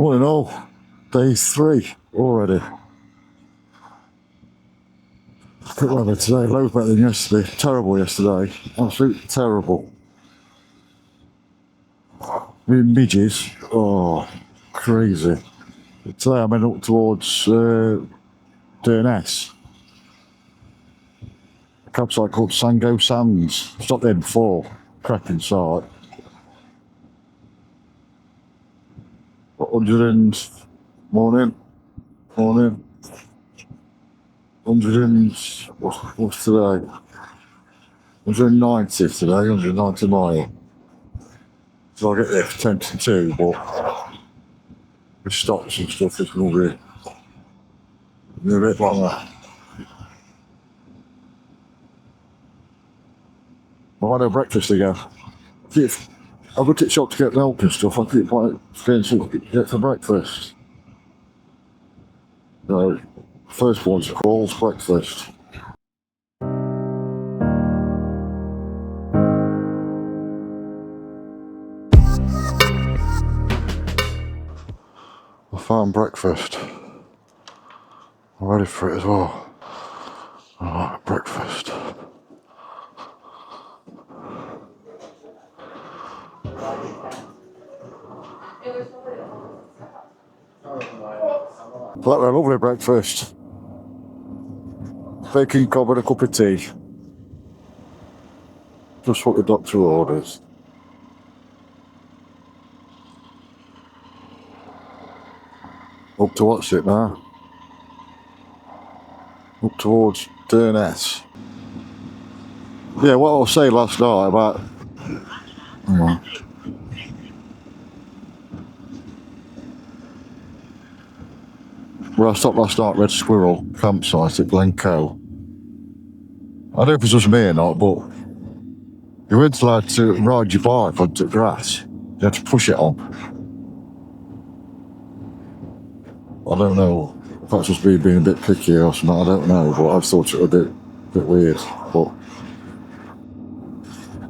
All in all, day 3 already. Good weather today, loads better than yesterday. Terrible yesterday, absolutely terrible. Midges, oh, crazy. Today I'm heading up towards durness. A campsite called Sango Sands. Stopped there before, cracking site. 100 and... Morning. 100 and... What's today? 190 today, 190 mile. So I'll get there for 10 to 2, but with stops and stuff, it's going to be a bit longer. I had a breakfast again. I went to the shop to get milk and stuff. I keep getting something to get for breakfast. So, first one's squirrel's breakfast. I found breakfast. I'm ready for it as well. Alright, breakfast. That was a lovely breakfast. Bacon cob and a cup of tea. Just what the doctor orders. Up to what's it now? Up towards durness. Yeah, what I was saying last night about... Hang on. Where I stopped last night, Red Squirrel campsite at Glen. I don't know if it's just me or not, but you weren't allowed to ride your bike onto grass. You had to push it on. I don't know if that's just me being a bit picky or something, I don't know, but I thought it was a bit weird. But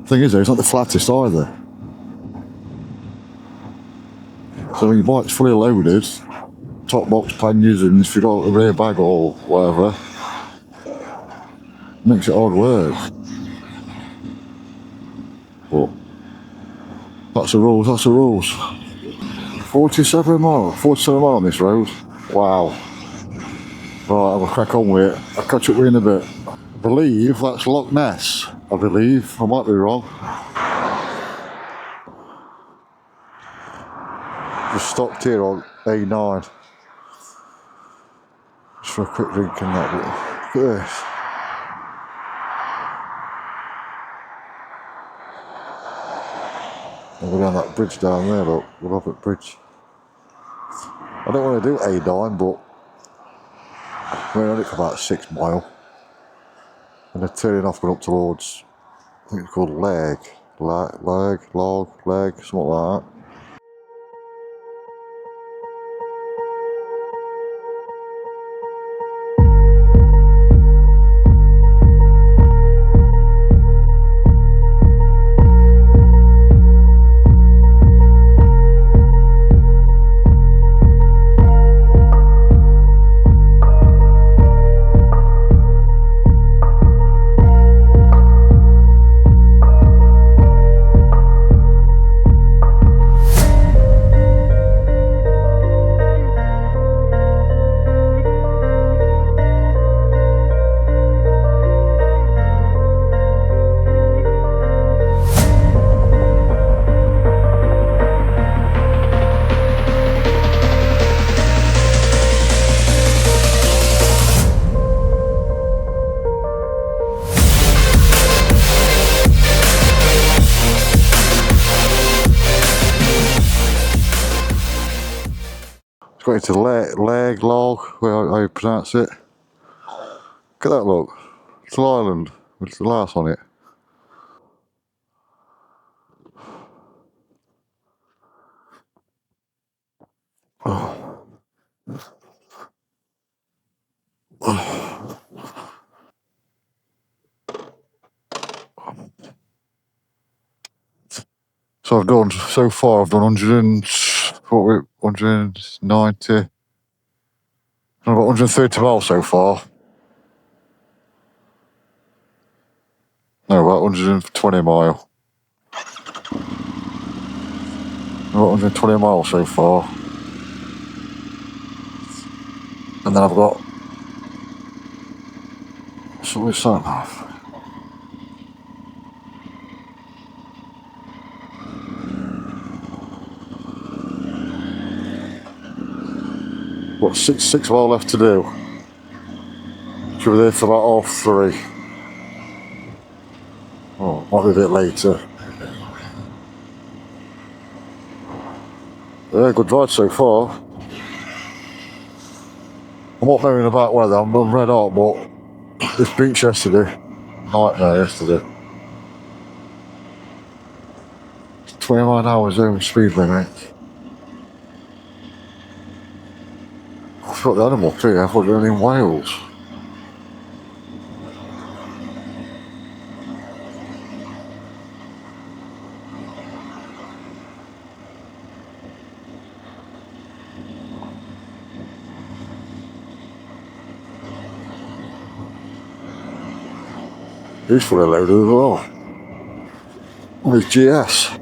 the thing is though, it's not the flattest either. So when your bike's fully loaded, top box panniers, and if you've got a rear bag or whatever, makes it hard work. But that's the rules. 47 mile on this road. Wow. Right, I'll crack on with it. I'll catch up with you in a bit. I believe that's Loch Ness. I might be wrong. Just stopped here on A9. Just for a quick drink and that. But look at this. I'll go down that bridge down there, look. We're up at bridge. I don't want to do A9, but we're on it for about 6 mile. And they're turning off going up towards, I think it's called lairg, something like that. Got into lairg, how you pronounce it. Look at that, look. It's an island with the glass on it. Oh. So so far I've done 100 and What we 190. I've got 130 miles so far. No, about 120 mile. I've got 120 miles so far. And then I've got... So what's that? What, six mile left to do? Should be there for about 3:30. Oh, might be a bit later. Yeah, good ride so far. I'm not knowing about weather, I'm red hot, but this beach yesterday, nightmare yesterday. 29 hours over speed limit. I thought the animal too, I thought they were in Wales. He's fully loaded as well. On his GS.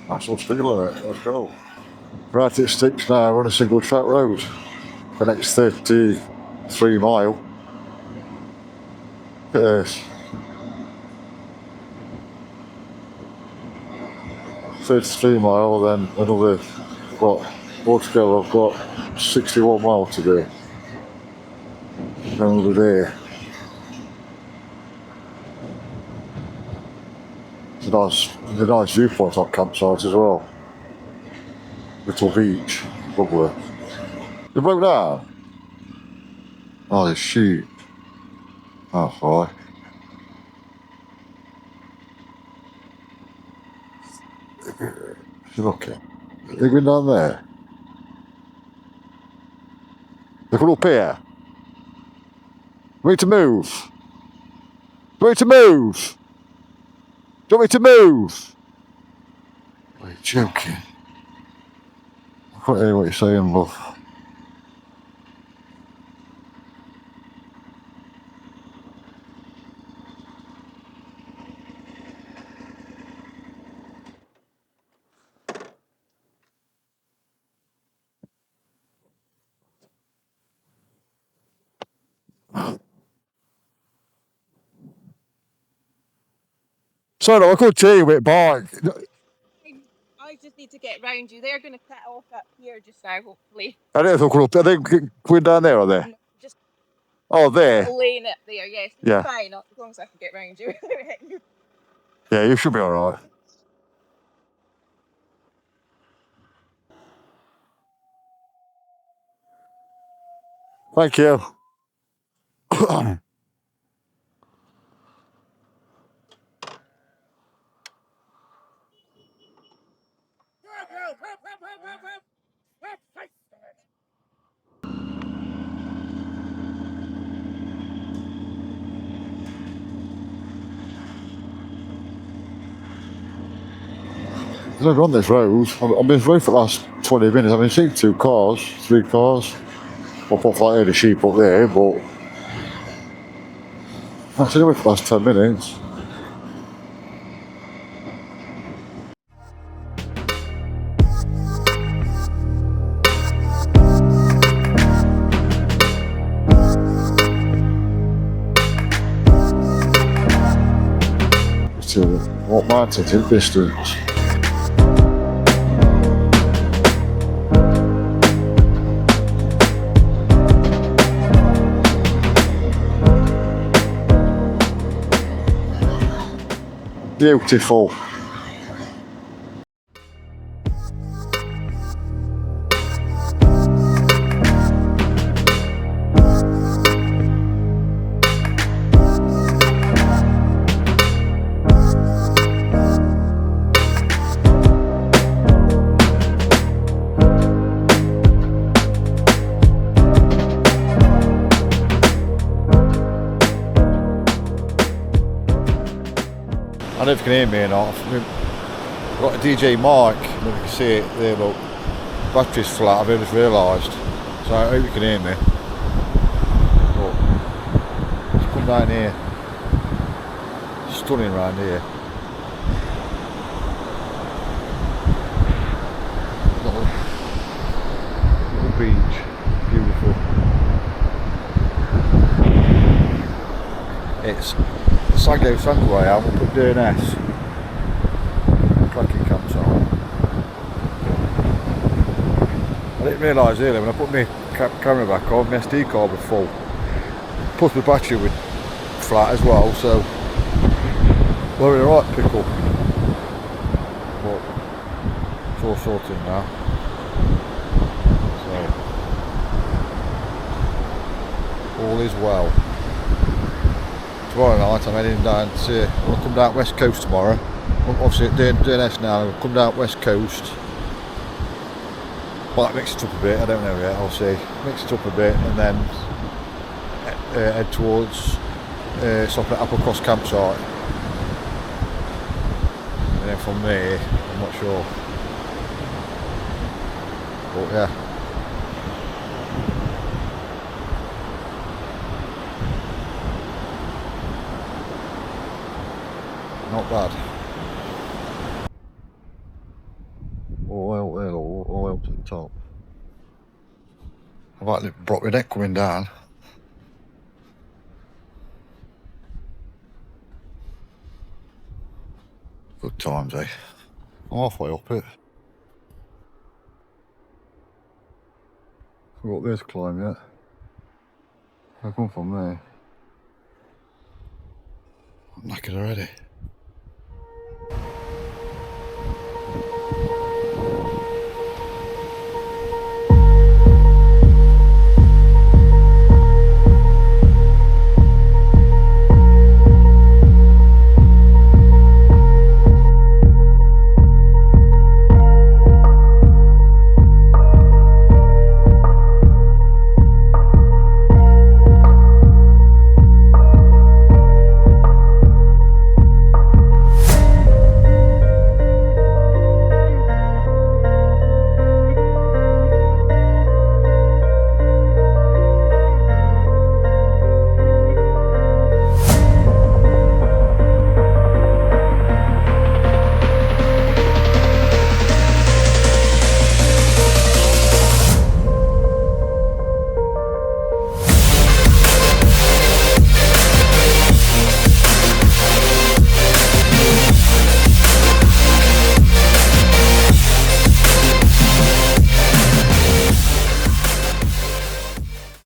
That's all speed limit, let's go. Right, it sticks now, we're on a single track road. The next 33 mile. Yes. 33 mile, then another, what, altogether I've got 61 mile to do. Another day. It's a nice viewpoint on campsite as well. Little beach, lovely. You broke down? Oh, this sheep. Oh, fine. You're looking. They're going down there. Look up here. You want me to move? You want me to move? Do you want me to move? Are you joking? I can't hear what you're saying, love. Sorry, I couldn't tell you with bike. I just need to get round you. They're going to cut off up here just now, hopefully. I don't know if are they going down there, are they? No, just there. laying it there, yes. Yeah. Fine, as long as I can get round you. Yeah, you should be alright. Thank you. I've never on this road. I've been on this road for the last 20 minutes. I've been seeing 2 cars, 3 cars. I'll put like the sheep up there, but I've been away for the last 10 minutes. To what mountains in distance. Beautiful. I don't know if you can hear me or not. I've got a DJ mic, and you can see it there, look. Battery's flat, I've just realised. So I hope you can hear me. But let's come down here. Stunning round here. Little beach, beautiful. It's Sango where I am, up at Durness. Cracking campsite. I didn't realise earlier when I put my camera back on, my SD card was full. Plus my battery was flat as well, so we're in a right pickle. But it's all sorted now. So all is well. Tomorrow night I'm heading down to, I'll come down West Coast tomorrow. Obviously at Durness now, I'll come down West Coast. Might mix it up a bit, I don't know yet, I'll see. Mix it up a bit and then head towards stopping at Applecross campsite. And then from there, I'm not sure. But yeah. Not bad. Oil to the top. I've actually brought my neck coming down. Good times, eh? I'm halfway up it. I've got this climb yet. I'll come from there. I'm knackered already.